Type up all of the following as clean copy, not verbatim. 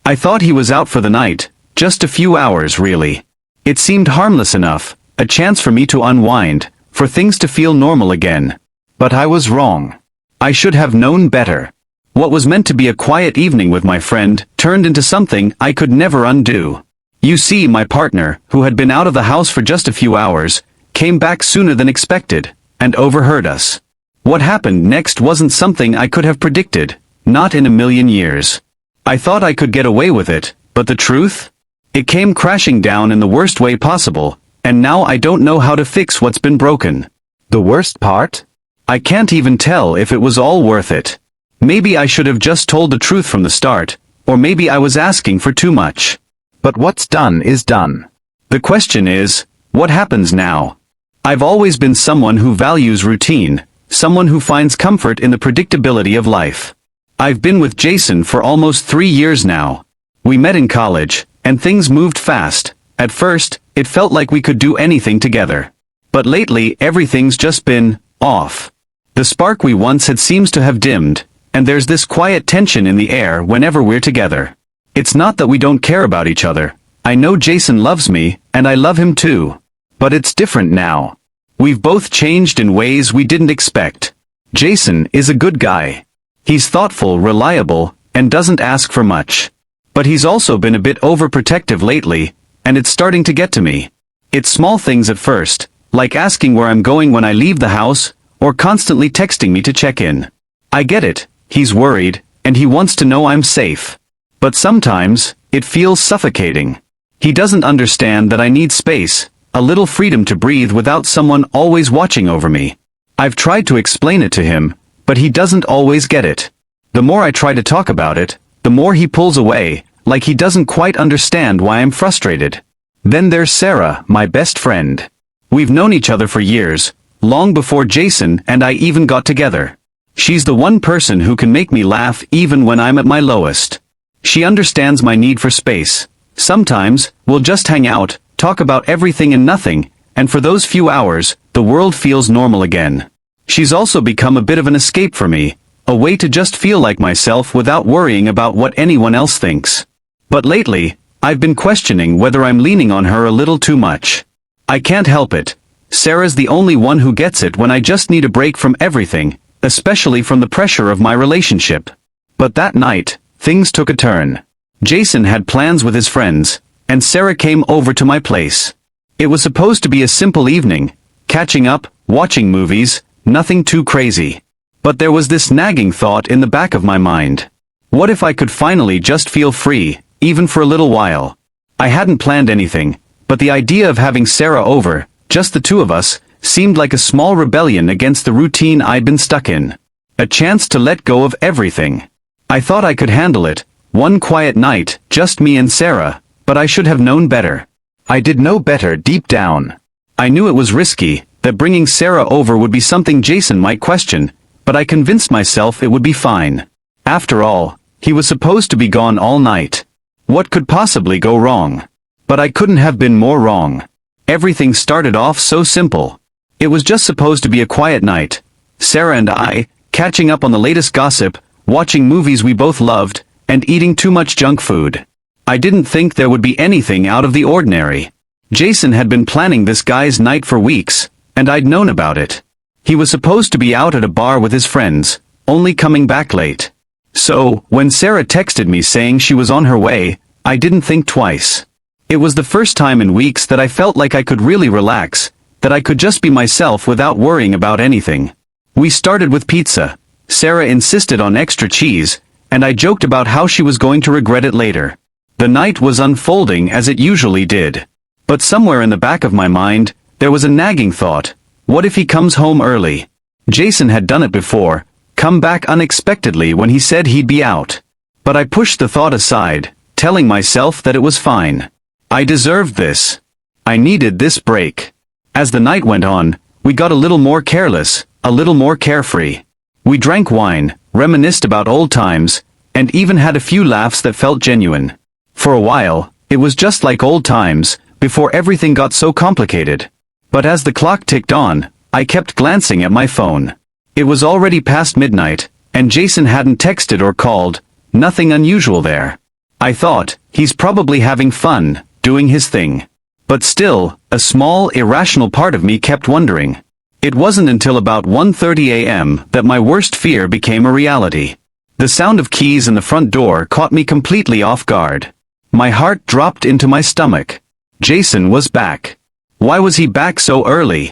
I thought he was out for the night, just a few hours really. It seemed harmless enough, a chance for me to unwind, for things to feel normal again. But I was wrong. I should have known better. What was meant to be a quiet evening with my friend turned into something I could never undo. You see, my partner, who had been out of the house for just a few hours, came back sooner than expected, and overheard us. What happened next wasn't something I could have predicted, not in a million years. I thought I could get away with it, but the truth? It came crashing down in the worst way possible, and now I don't know how to fix what's been broken. The worst part? I can't even tell if it was all worth it. Maybe I should have just told the truth from the start, or maybe I was asking for too much. But what's done is done. The question is, what happens now? I've always been someone who values routine, someone who finds comfort in the predictability of life. I've been with Jason for almost 3 years now. We met in college, and things moved fast. At first, it felt like we could do anything together. But lately, everything's just been off. The spark we once had seems to have dimmed, and there's this quiet tension in the air whenever we're together. It's not that we don't care about each other. I know Jason loves me, and I love him too. But it's different now. We've both changed in ways we didn't expect. Jason is a good guy. He's thoughtful, reliable, and doesn't ask for much. But he's also been a bit overprotective lately, and it's starting to get to me. It's small things at first, like asking where I'm going when I leave the house, or constantly texting me to check in. I get it, he's worried, and he wants to know I'm safe. But sometimes, it feels suffocating. He doesn't understand that I need space, a little freedom to breathe without someone always watching over me. I've tried to explain it to him, but he doesn't always get it. The more I try to talk about it, the more he pulls away, like he doesn't quite understand why I'm frustrated. Then there's Sarah, my best friend. We've known each other for years, long before Jason and I even got together. She's the one person who can make me laugh even when I'm at my lowest. She understands my need for space. Sometimes, we'll just hang out, talk about everything and nothing, and for those few hours, the world feels normal again. She's also become a bit of an escape for me, a way to just feel like myself without worrying about what anyone else thinks. But lately, I've been questioning whether I'm leaning on her a little too much. I can't help it. Sarah's the only one who gets it when I just need a break from everything, especially from the pressure of my relationship. But that night, things took a turn. Jason had plans with his friends, and Sarah came over to my place. It was supposed to be a simple evening, catching up, watching movies, nothing too crazy. But there was this nagging thought in the back of my mind. What if I could finally just feel free, even for a little while? I hadn't planned anything, but the idea of having Sarah over, just the two of us, seemed like a small rebellion against the routine I'd been stuck in. A chance to let go of everything. I thought I could handle it, one quiet night, just me and Sarah, but I should have known better. I did know better deep down. I knew it was risky, that bringing Sarah over would be something Jason might question, but I convinced myself it would be fine. After all, he was supposed to be gone all night. What could possibly go wrong? But I couldn't have been more wrong. Everything started off so simple. It was just supposed to be a quiet night. Sarah and I, catching up on the latest gossip, watching movies we both loved, and eating too much junk food. I didn't think there would be anything out of the ordinary. Jason had been planning this guy's night for weeks, and I'd known about it. He was supposed to be out at a bar with his friends, only coming back late. So, when Sarah texted me saying she was on her way, I didn't think twice. It was the first time in weeks that I felt like I could really relax, that I could just be myself without worrying about anything. We started with pizza. Sarah insisted on extra cheese, and I joked about how she was going to regret it later. The night was unfolding as it usually did. But somewhere in the back of my mind, there was a nagging thought. What if he comes home early? Jason had done it before, come back unexpectedly when he said he'd be out. But I pushed the thought aside, telling myself that it was fine. I deserved this. I needed this break. As the night went on, we got a little more careless, a little more carefree. We drank wine, reminisced about old times, and even had a few laughs that felt genuine. For a while, it was just like old times, before everything got so complicated. But as the clock ticked on, I kept glancing at my phone. It was already past midnight, and Jason hadn't texted or called, nothing unusual there. I thought, he's probably having fun, doing his thing. But still, a small, irrational part of me kept wondering. It wasn't until about 1:30 a.m. that my worst fear became a reality. The sound of keys in the front door caught me completely off guard. My heart dropped into my stomach. Jason was back. Why was he back so early?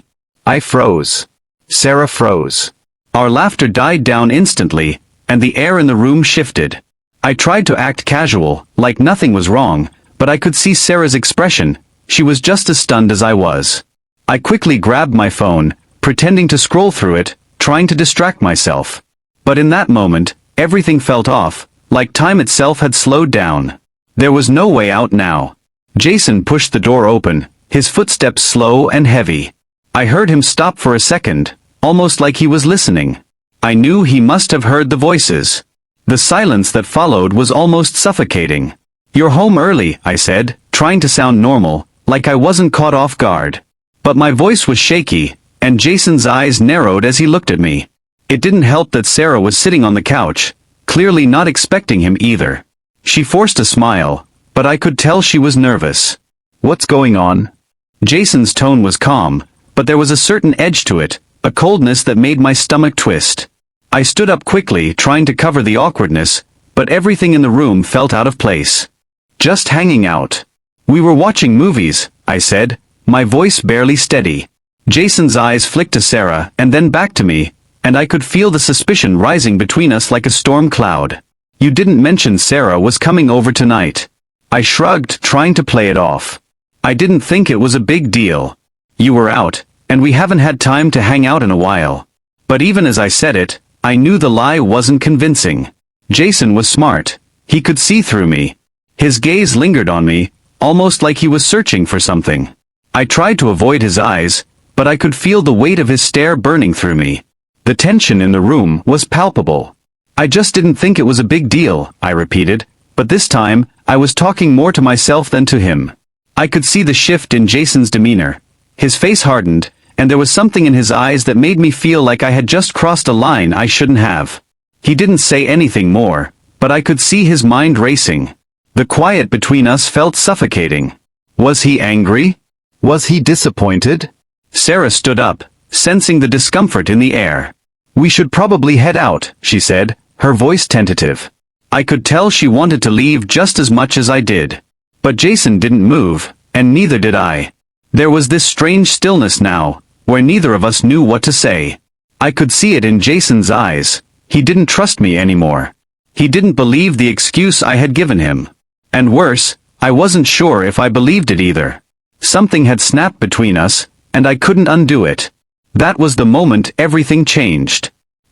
I froze. Sarah froze. Our laughter died down instantly, and the air in the room shifted. I tried to act casual, like nothing was wrong, but I could see Sarah's expression. She was just as stunned as I was. I quickly grabbed my phone, pretending to scroll through it, trying to distract myself. But in that moment, everything felt off, like time itself had slowed down. There was no way out now. Jason pushed the door open, his footsteps slow and heavy. I heard him stop for a second, almost like he was listening. I knew he must have heard the voices. The silence that followed was almost suffocating. "You're home early," I said, trying to sound normal, like I wasn't caught off guard. But my voice was shaky, and Jason's eyes narrowed as he looked at me. It didn't help that Sarah was sitting on the couch, clearly not expecting him either. She forced a smile, but I could tell she was nervous. "What's going on?" Jason's tone was calm, but there was a certain edge to it, a coldness that made my stomach twist. I stood up quickly, trying to cover the awkwardness, but everything in the room felt out of place. "Just hanging out. We were watching movies," I said, my voice barely steady. Jason's eyes flicked to Sarah and then back to me, and I could feel the suspicion rising between us like a storm cloud. "You didn't mention Sarah was coming over tonight." I shrugged, trying to play it off. "I didn't think it was a big deal. You were out, and we haven't had time to hang out in a while." But even as I said it, I knew the lie wasn't convincing. Jason was smart. He could see through me. His gaze lingered on me, almost like he was searching for something. I tried to avoid his eyes, but I could feel the weight of his stare burning through me. The tension in the room was palpable. "I just didn't think it was a big deal," I repeated, but this time, I was talking more to myself than to him. I could see the shift in Jason's demeanor. His face hardened, and there was something in his eyes that made me feel like I had just crossed a line I shouldn't have. He didn't say anything more, but I could see his mind racing. The quiet between us felt suffocating. Was he angry? Was he disappointed? Sarah stood up, sensing the discomfort in the air. "We should probably head out," she said, her voice tentative. I could tell she wanted to leave just as much as I did. But Jason didn't move, and neither did I. There was this strange stillness now, where neither of us knew what to say. I could see it in Jason's eyes. He didn't trust me anymore. He didn't believe the excuse I had given him. And worse, I wasn't sure if I believed it either. Something had snapped between us, and I couldn't undo it. That was the moment everything changed.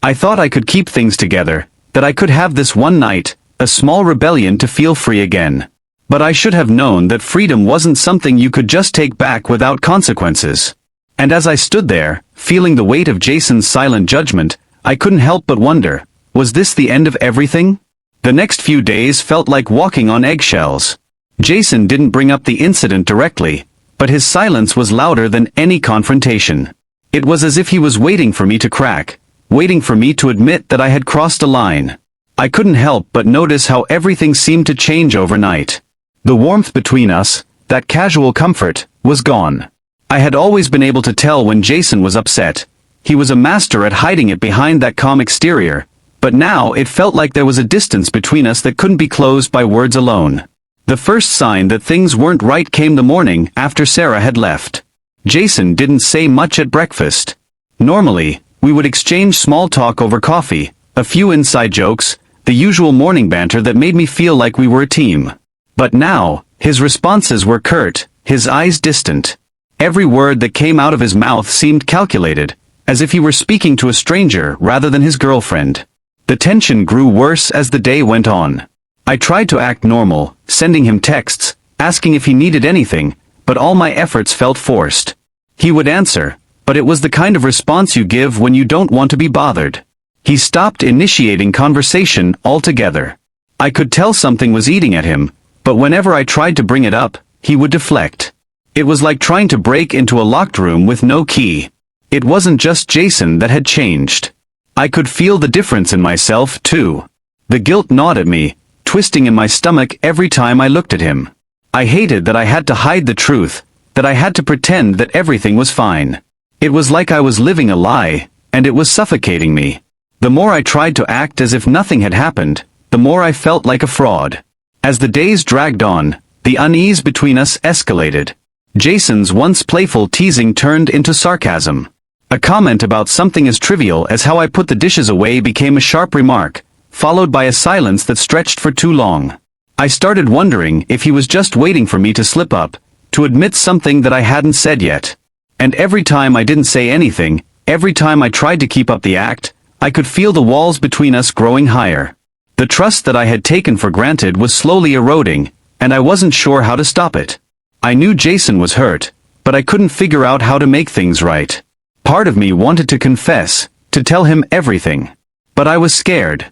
I thought I could keep things together, that I could have this one night, a small rebellion to feel free again. But I should have known that freedom wasn't something you could just take back without consequences. And as I stood there, feeling the weight of Jason's silent judgment, I couldn't help but wonder, was this the end of everything? The next few days felt like walking on eggshells. Jason didn't bring up the incident directly, but his silence was louder than any confrontation. It was as if he was waiting for me to crack, waiting for me to admit that I had crossed a line. I couldn't help but notice how everything seemed to change overnight. The warmth between us, that casual comfort, was gone. I had always been able to tell when Jason was upset. He was a master at hiding it behind that calm exterior, but now it felt like there was a distance between us that couldn't be closed by words alone. The first sign that things weren't right came the morning after Sarah had left. Jason didn't say much at breakfast. Normally, we would exchange small talk over coffee, a few inside jokes, the usual morning banter that made me feel like we were a team. But now, his responses were curt, his eyes distant. Every word that came out of his mouth seemed calculated, as if he were speaking to a stranger rather than his girlfriend. The tension grew worse as the day went on. I tried to act normal, sending him texts, asking if he needed anything, but all my efforts felt forced. He would answer, but it was the kind of response you give when you don't want to be bothered. He stopped initiating conversation altogether. I could tell something was eating at him, but whenever I tried to bring it up, he would deflect. It was like trying to break into a locked room with no key. It wasn't just Jason that had changed. I could feel the difference in myself, too. The guilt gnawed at me, twisting in my stomach every time I looked at him. I hated that I had to hide the truth, that I had to pretend that everything was fine. It was like I was living a lie, and it was suffocating me. The more I tried to act as if nothing had happened, the more I felt like a fraud. As the days dragged on, the unease between us escalated. Jason's once playful teasing turned into sarcasm. A comment about something as trivial as how I put the dishes away became a sharp remark, followed by a silence that stretched for too long. I started wondering if he was just waiting for me to slip up, to admit something that I hadn't said yet. And every time I didn't say anything, every time I tried to keep up the act, I could feel the walls between us growing higher. The trust that I had taken for granted was slowly eroding, and I wasn't sure how to stop it. I knew Jason was hurt, but I couldn't figure out how to make things right. Part of me wanted to confess, to tell him everything. But I was scared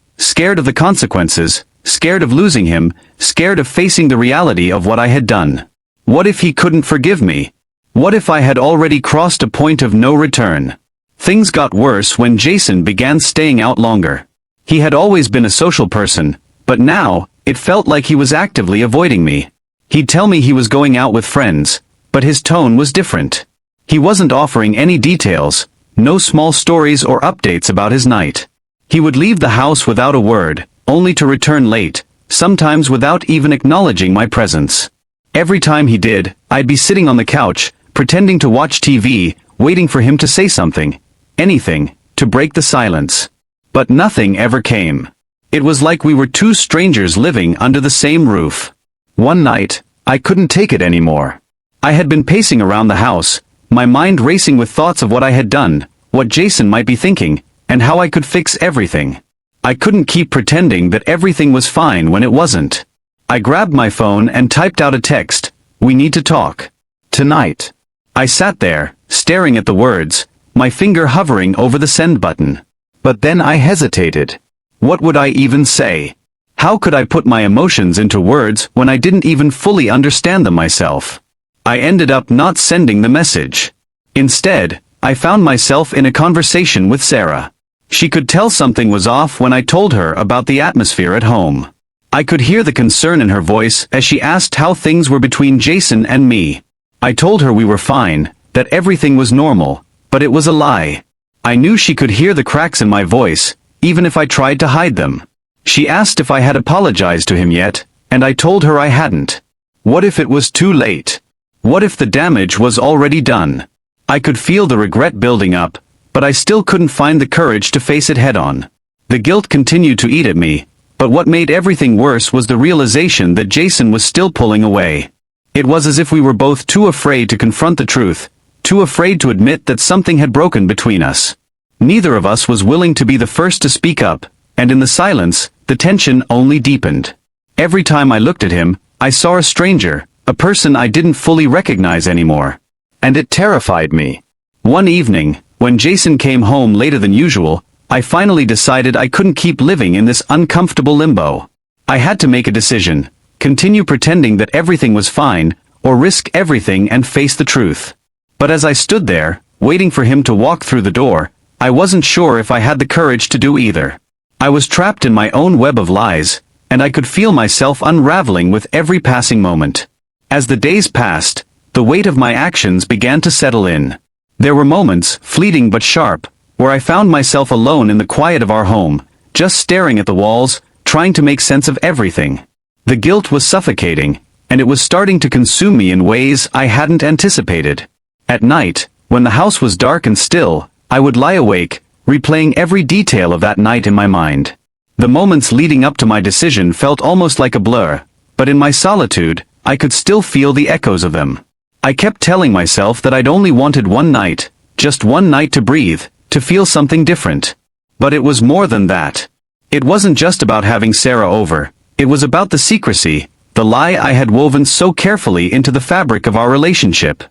of the consequences, scared of losing him, scared of facing the reality of what I had done. What if he couldn't forgive me? What if I had already crossed a point of no return? Things got worse when Jason began staying out longer. He had always been a social person, but now, it felt like he was actively avoiding me. He'd tell me he was going out with friends, but his tone was different. He wasn't offering any details, no small stories or updates about his night. He would leave the house without a word, only to return late, sometimes without even acknowledging my presence. Every time he did, I'd be sitting on the couch, pretending to watch TV, waiting for him to say something, anything, to break the silence. But nothing ever came. It was like we were two strangers living under the same roof. One night, I couldn't take it anymore. I had been pacing around the house, my mind racing with thoughts of what I had done, what Jason might be thinking, and how I could fix everything. I couldn't keep pretending that everything was fine when it wasn't. I grabbed my phone and typed out a text, "We need to talk. Tonight." I sat there, staring at the words, my finger hovering over the send button. But then I hesitated. What would I even say? How could I put my emotions into words when I didn't even fully understand them myself? I ended up not sending the message. Instead, I found myself in a conversation with Sarah. She could tell something was off when I told her about the atmosphere at home. I could hear the concern in her voice as she asked how things were between Jason and me. I told her we were fine, that everything was normal, but it was a lie. I knew she could hear the cracks in my voice, even if I tried to hide them. She asked if I had apologized to him yet, and I told her I hadn't. What if it was too late? What if the damage was already done? I could feel the regret building up, but I still couldn't find the courage to face it head-on. The guilt continued to eat at me, but what made everything worse was the realization that Jason was still pulling away. It was as if we were both too afraid to confront the truth, too afraid to admit that something had broken between us. Neither of us was willing to be the first to speak up, and in the silence, the tension only deepened. Every time I looked at him, I saw a stranger, a person I didn't fully recognize anymore. And it terrified me. One evening, when Jason came home later than usual, I finally decided I couldn't keep living in this uncomfortable limbo. I had to make a decision, continue pretending that everything was fine, or risk everything and face the truth. But as I stood there, waiting for him to walk through the door, I wasn't sure if I had the courage to do either. I was trapped in my own web of lies, and I could feel myself unraveling with every passing moment. As the days passed, the weight of my actions began to settle in. There were moments, fleeting but sharp, where I found myself alone in the quiet of our home, just staring at the walls, trying to make sense of everything. The guilt was suffocating, and it was starting to consume me in ways I hadn't anticipated. At night, when the house was dark and still, I would lie awake, replaying every detail of that night in my mind. The moments leading up to my decision felt almost like a blur, but in my solitude, I could still feel the echoes of them. I kept telling myself that I'd only wanted one night, just one night to breathe, to feel something different. But it was more than that. It wasn't just about having Sarah over, it was about the secrecy, the lie I had woven so carefully into the fabric of our relationship.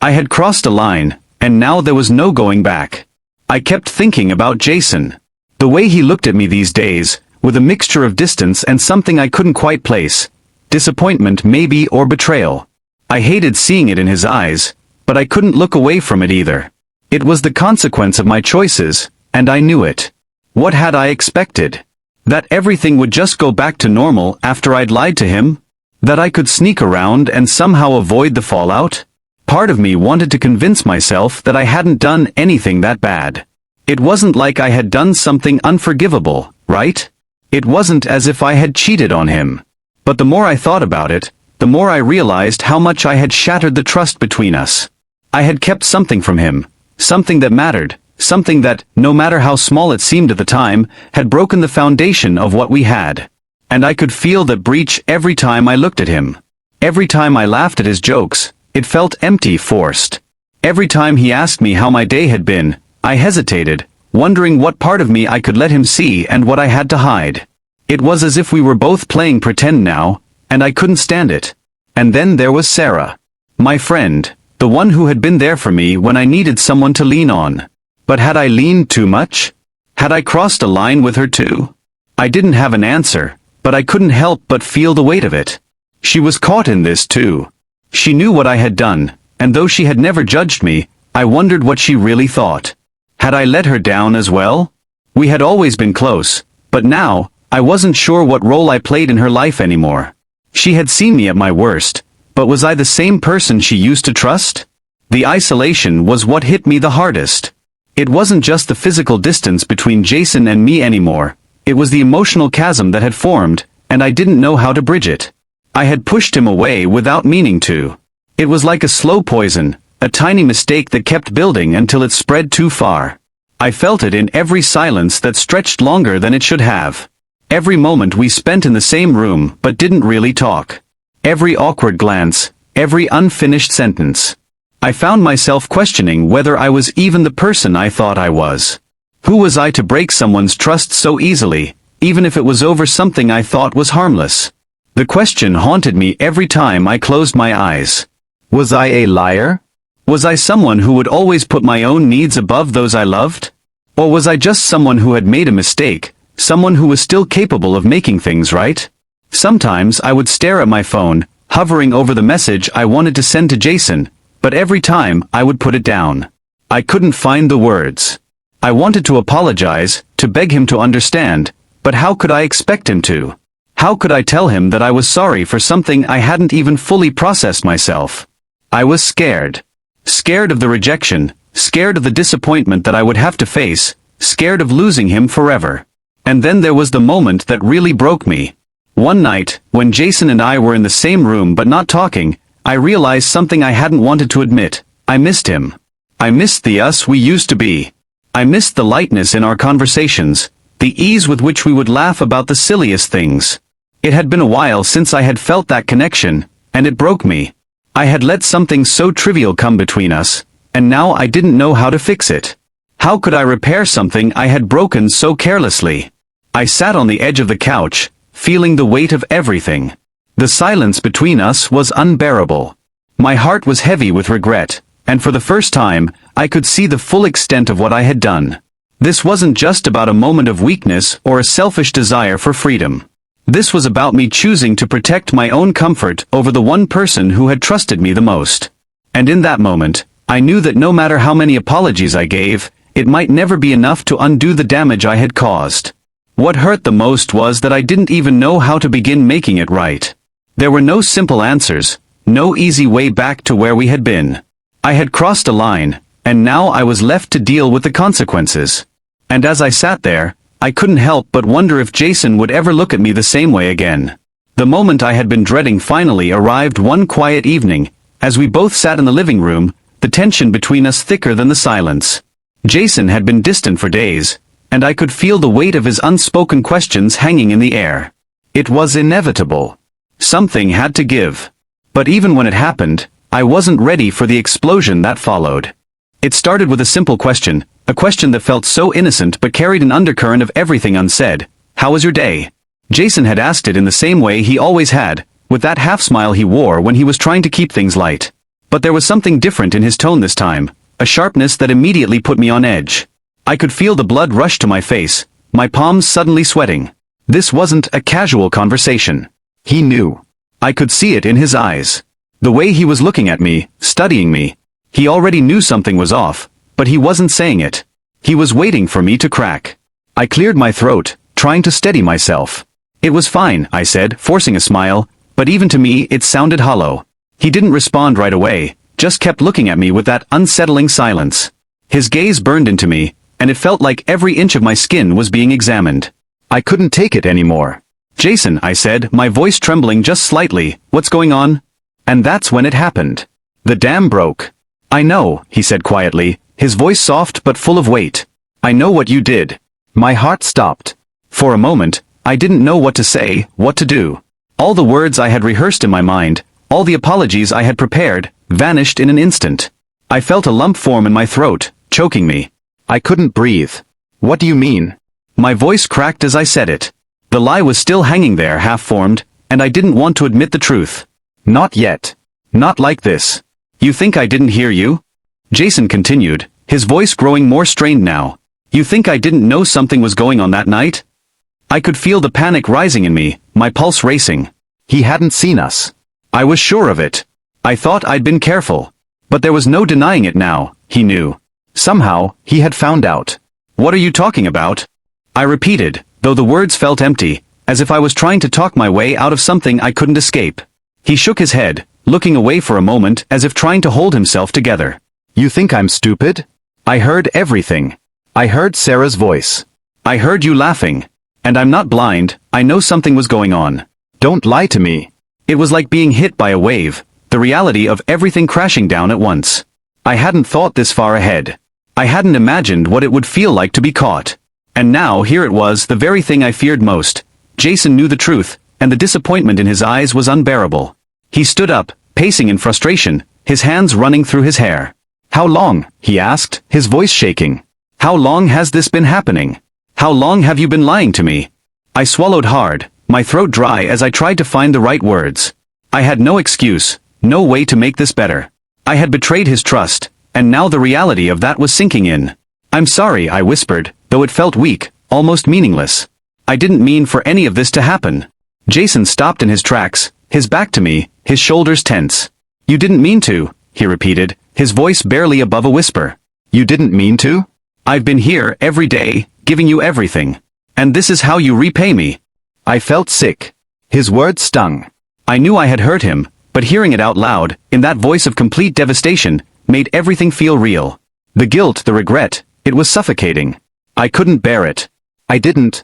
I had crossed a line, and now there was no going back. I kept thinking about Jason. The way he looked at me these days, with a mixture of distance and something I couldn't quite place. Disappointment maybe, or betrayal. I hated seeing it in his eyes, but I couldn't look away from it either. It was the consequence of my choices, and I knew it. What had I expected? That everything would just go back to normal after I'd lied to him? That I could sneak around and somehow avoid the fallout? Part of me wanted to convince myself that I hadn't done anything that bad. It wasn't like I had done something unforgivable, right? It wasn't as if I had cheated on him. But the more I thought about it, the more I realized how much I had shattered the trust between us. I had kept something from him, something that mattered, something that, no matter how small it seemed at the time, had broken the foundation of what we had. And I could feel that breach every time I looked at him. Every time I laughed at his jokes, it felt empty, forced. Every time he asked me how my day had been, I hesitated, wondering what part of me I could let him see and what I had to hide. It was as if we were both playing pretend now, and I couldn't stand it. And then there was Sarah. My friend, the one who had been there for me when I needed someone to lean on. But had I leaned too much? Had I crossed a line with her too? I didn't have an answer, but I couldn't help but feel the weight of it. She was caught in this too. She knew what I had done, and though she had never judged me, I wondered what she really thought. Had I let her down as well? We had always been close, but now, I wasn't sure what role I played in her life anymore. She had seen me at my worst, but was I the same person she used to trust? The isolation was what hit me the hardest. It wasn't just the physical distance between Jason and me anymore, it was the emotional chasm that had formed, and I didn't know how to bridge it. I had pushed him away without meaning to. It was like a slow poison, a tiny mistake that kept building until it spread too far. I felt it in every silence that stretched longer than it should have. Every moment we spent in the same room but didn't really talk. Every awkward glance, every unfinished sentence. I found myself questioning whether I was even the person I thought I was. Who was I to break someone's trust so easily, even if it was over something I thought was harmless? The question haunted me every time I closed my eyes. Was I a liar? Was I someone who would always put my own needs above those I loved? Or was I just someone who had made a mistake, someone who was still capable of making things right? Sometimes I would stare at my phone, hovering over the message I wanted to send to Jason, but every time I would put it down. I couldn't find the words. I wanted to apologize, to beg him to understand, but how could I expect him to? How could I tell him that I was sorry for something I hadn't even fully processed myself? I was scared. Scared of the rejection, scared of the disappointment that I would have to face, scared of losing him forever. And then there was the moment that really broke me. One night, when Jason and I were in the same room but not talking, I realized something I hadn't wanted to admit. I missed him. I missed the us we used to be. I missed the lightness in our conversations, the ease with which we would laugh about the silliest things. It had been a while since I had felt that connection, and it broke me. I had let something so trivial come between us, and now I didn't know how to fix it. How could I repair something I had broken so carelessly? I sat on the edge of the couch, feeling the weight of everything. The silence between us was unbearable. My heart was heavy with regret, and for the first time, I could see the full extent of what I had done. This wasn't just about a moment of weakness or a selfish desire for freedom. This was about me choosing to protect my own comfort over the one person who had trusted me the most. And in that moment, I knew that no matter how many apologies I gave, it might never be enough to undo the damage I had caused. What hurt the most was that I didn't even know how to begin making it right. There were no simple answers, no easy way back to where we had been. I had crossed a line, and now I was left to deal with the consequences. And as I sat there, I couldn't help but wonder if Jason would ever look at me the same way again. The moment I had been dreading finally arrived one quiet evening. As we both sat in the living room, the tension between us thicker than the silence. Jason had been distant for days, and I could feel the weight of his unspoken questions hanging in the air. It was inevitable. Something had to give. But even when it happened, I wasn't ready for the explosion that followed. It started with a simple question, a question that felt so innocent but carried an undercurrent of everything unsaid. How was your day? Jason had asked it in the same way he always had, with that half-smile he wore when he was trying to keep things light. But there was something different in his tone this time, a sharpness that immediately put me on edge. I could feel the blood rush to my face, my palms suddenly sweating. This wasn't a casual conversation. He knew. I could see it in his eyes. The way he was looking at me, studying me. He already knew something was off, but he wasn't saying it. He was waiting for me to crack. I cleared my throat, trying to steady myself. It was fine, I said, forcing a smile, but even to me it sounded hollow. He didn't respond right away, just kept looking at me with that unsettling silence. His gaze burned into me, and it felt like every inch of my skin was being examined. I couldn't take it anymore. Jason, I said, my voice trembling just slightly, what's going on? And that's when it happened. The dam broke. I know, he said quietly, his voice soft but full of weight. I know what you did. My heart stopped. For a moment, I didn't know what to say, what to do. All the words I had rehearsed in my mind, all the apologies I had prepared, vanished in an instant. I felt a lump form in my throat, choking me. I couldn't breathe. What do you mean? My voice cracked as I said it. The lie was still hanging there half-formed, and I didn't want to admit the truth. Not yet. Not like this. You think I didn't hear you? Jason continued, his voice growing more strained now. You think I didn't know something was going on that night? I could feel the panic rising in me, my pulse racing. He hadn't seen us. I was sure of it. I thought I'd been careful. But there was no denying it now, he knew. Somehow, he had found out. What are you talking about? I repeated, though the words felt empty, as if I was trying to talk my way out of something I couldn't escape. He shook his head, looking away for a moment as if trying to hold himself together. You think I'm stupid? I heard everything. I heard Sarah's voice. I heard you laughing. And I'm not blind, I know something was going on. Don't lie to me. It was like being hit by a wave, the reality of everything crashing down at once. I hadn't thought this far ahead. I hadn't imagined what it would feel like to be caught. And now here it was, the very thing I feared most. Jason knew the truth, and the disappointment in his eyes was unbearable. He stood up, pacing in frustration, his hands running through his hair. How long? He asked, his voice shaking. How long has this been happening? How long have you been lying to me? I swallowed hard, my throat dry as I tried to find the right words. I had no excuse, no way to make this better. I had betrayed his trust, and now the reality of that was sinking in. I'm sorry, I whispered, though it felt weak, almost meaningless. I didn't mean for any of this to happen. Jason stopped in his tracks, his back to me, his shoulders tense. You didn't mean to, he repeated, his voice barely above a whisper. You didn't mean to? I've been here every day, giving you everything. And this is how you repay me. I felt sick. His words stung. I knew I had hurt him, but hearing it out loud, in that voice of complete devastation, made everything feel real. The guilt, the regret, it was suffocating. I couldn't bear it. I didn't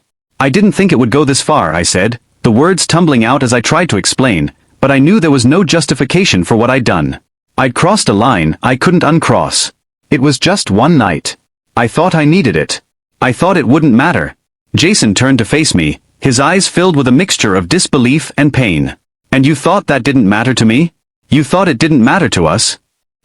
think it would go this far, I said, the words tumbling out as I tried to explain, but I knew there was no justification for what I'd done. I'd crossed a line I couldn't uncross. It was just one night. I thought I needed it. I thought it wouldn't matter. Jason turned to face me, his eyes filled with a mixture of disbelief and pain. And you thought that didn't matter to me? You thought it didn't matter to us?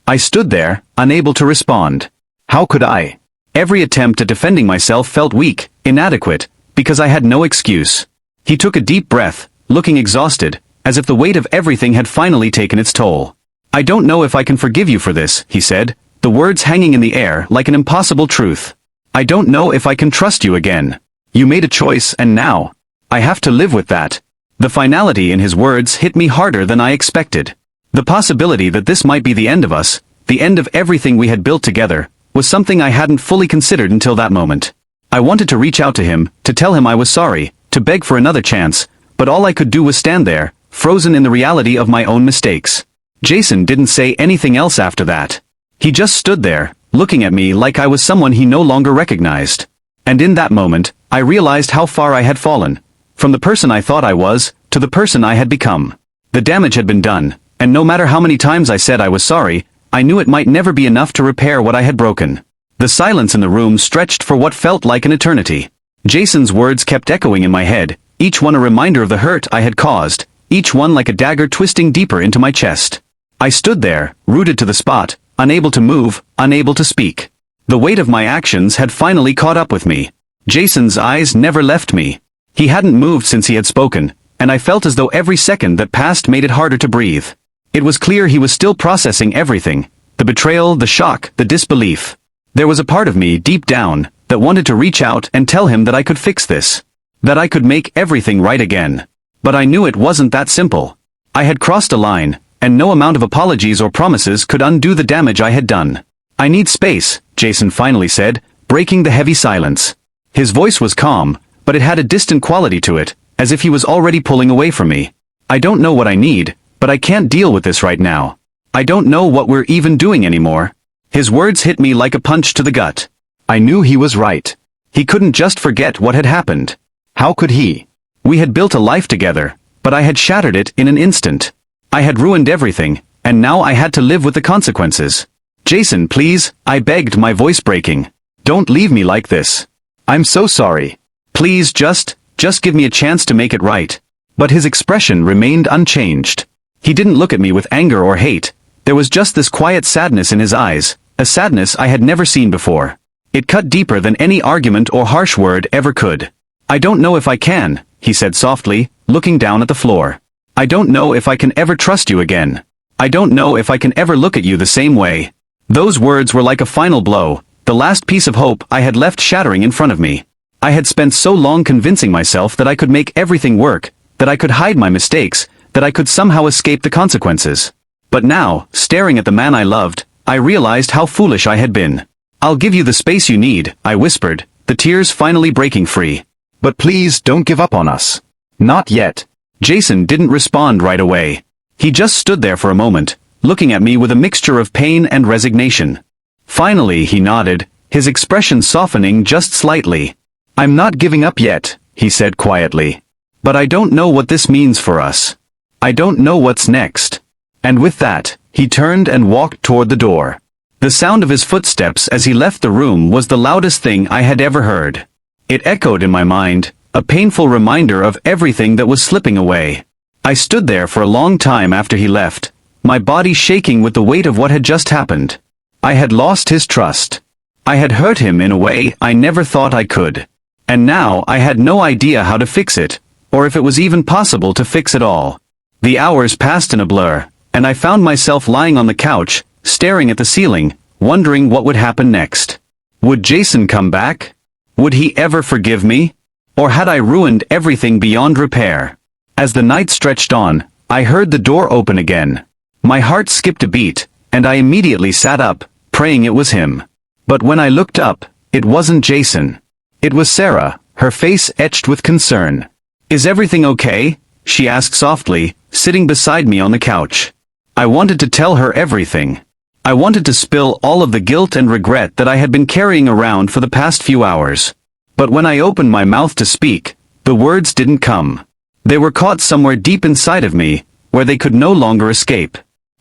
I stood there, unable to respond. How could I? Every attempt at defending myself felt weak, inadequate, because I had no excuse. He took a deep breath, looking exhausted, as if the weight of everything had finally taken its toll. I don't know if I can forgive you for this, he said, the words hanging in the air like an impossible truth. I don't know if I can trust you again. You made a choice and now, I have to live with that. The finality in his words hit me harder than I expected. The possibility that this might be the end of us, the end of everything we had built together, was something I hadn't fully considered until that moment. I wanted to reach out to him, to tell him I was sorry, to beg for another chance, but all I could do was stand there, frozen in the reality of my own mistakes. Jason didn't say anything else after that. He just stood there, looking at me like I was someone he no longer recognized. And in that moment, I realized how far I had fallen. From the person I thought I was, to the person I had become. The damage had been done, and no matter how many times I said I was sorry, I knew it might never be enough to repair what I had broken. The silence in the room stretched for what felt like an eternity. Jason's words kept echoing in my head, each one a reminder of the hurt I had caused, each one like a dagger twisting deeper into my chest. I stood there, rooted to the spot, unable to move, unable to speak. The weight of my actions had finally caught up with me. Jason's eyes never left me. He hadn't moved since he had spoken, and I felt as though every second that passed made it harder to breathe. It was clear he was still processing everything, the betrayal, the shock, the disbelief. There was a part of me, deep down, that wanted to reach out and tell him that I could fix this. That I could make everything right again. But I knew it wasn't that simple. I had crossed a line, and no amount of apologies or promises could undo the damage I had done. I need space, Jason finally said, breaking the heavy silence. His voice was calm, but it had a distant quality to it, as if he was already pulling away from me. I don't know what I need, but I can't deal with this right now. I don't know what we're even doing anymore. His words hit me like a punch to the gut. I knew he was right. He couldn't just forget what had happened. How could he? We had built a life together, but I had shattered it in an instant. I had ruined everything, and now I had to live with the consequences. Jason, please, I begged, my voice breaking. Don't leave me like this. I'm so sorry. Please just give me a chance to make it right. But his expression remained unchanged. He didn't look at me with anger or hate. There was just this quiet sadness in his eyes, a sadness I had never seen before. It cut deeper than any argument or harsh word ever could. I don't know if I can, he said softly, looking down at the floor. I don't know if I can ever trust you again. I don't know if I can ever look at you the same way. Those words were like a final blow, the last piece of hope I had left shattering in front of me. I had spent so long convincing myself that I could make everything work, that I could hide my mistakes, that I could somehow escape the consequences. But now, staring at the man I loved, I realized how foolish I had been. I'll give you the space you need, I whispered, the tears finally breaking free. But please don't give up on us. Not yet. Jason didn't respond right away. He just stood there for a moment, looking at me with a mixture of pain and resignation. Finally he nodded, his expression softening just slightly. I'm not giving up yet, he said quietly. But I don't know what this means for us. I don't know what's next. And with that, he turned and walked toward the door. The sound of his footsteps as he left the room was the loudest thing I had ever heard. It echoed in my mind, a painful reminder of everything that was slipping away. I stood there for a long time after he left, my body shaking with the weight of what had just happened. I had lost his trust. I had hurt him in a way I never thought I could. And now I had no idea how to fix it, or if it was even possible to fix it all. The hours passed in a blur, and I found myself lying on the couch, staring at the ceiling, wondering what would happen next. Would Jason come back? Would he ever forgive me? Or had I ruined everything beyond repair? As the night stretched on, I heard the door open again. My heart skipped a beat, and I immediately sat up, praying it was him. But when I looked up, it wasn't Jason. It was Sarah, her face etched with concern. Is everything okay? She asked softly, sitting beside me on the couch. I wanted to tell her everything. I wanted to spill all of the guilt and regret that I had been carrying around for the past few hours. But when I opened my mouth to speak, the words didn't come. They were caught somewhere deep inside of me, where they could no longer escape.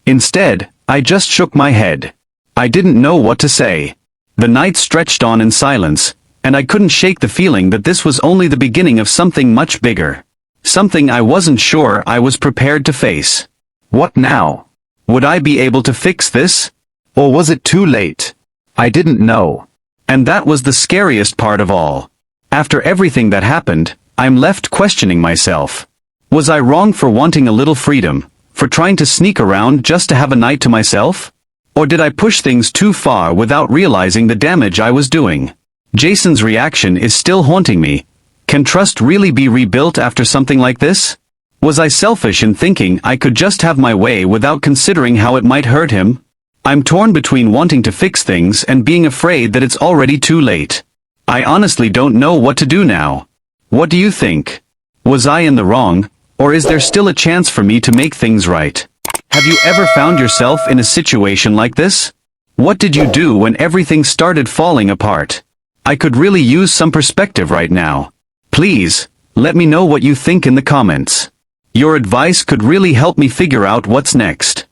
Instead, I just shook my head. I didn't know what to say. The night stretched on in silence, and I couldn't shake the feeling that this was only the beginning of something much bigger. Something I wasn't sure I was prepared to face. What now? Would I be able to fix this? Or was it too late? I didn't know. And that was the scariest part of all. After everything that happened, I'm left questioning myself. Was I wrong for wanting a little freedom, for trying to sneak around just to have a night to myself? Or did I push things too far without realizing the damage I was doing? Jason's reaction is still haunting me. Can trust really be rebuilt after something like this? Was I selfish in thinking I could just have my way without considering how it might hurt him? I'm torn between wanting to fix things and being afraid that it's already too late. I honestly don't know what to do now. What do you think? Was I in the wrong, or is there still a chance for me to make things right? Have you ever found yourself in a situation like this? What did you do when everything started falling apart? I could really use some perspective right now. Please, let me know what you think in the comments. Your advice could really help me figure out what's next.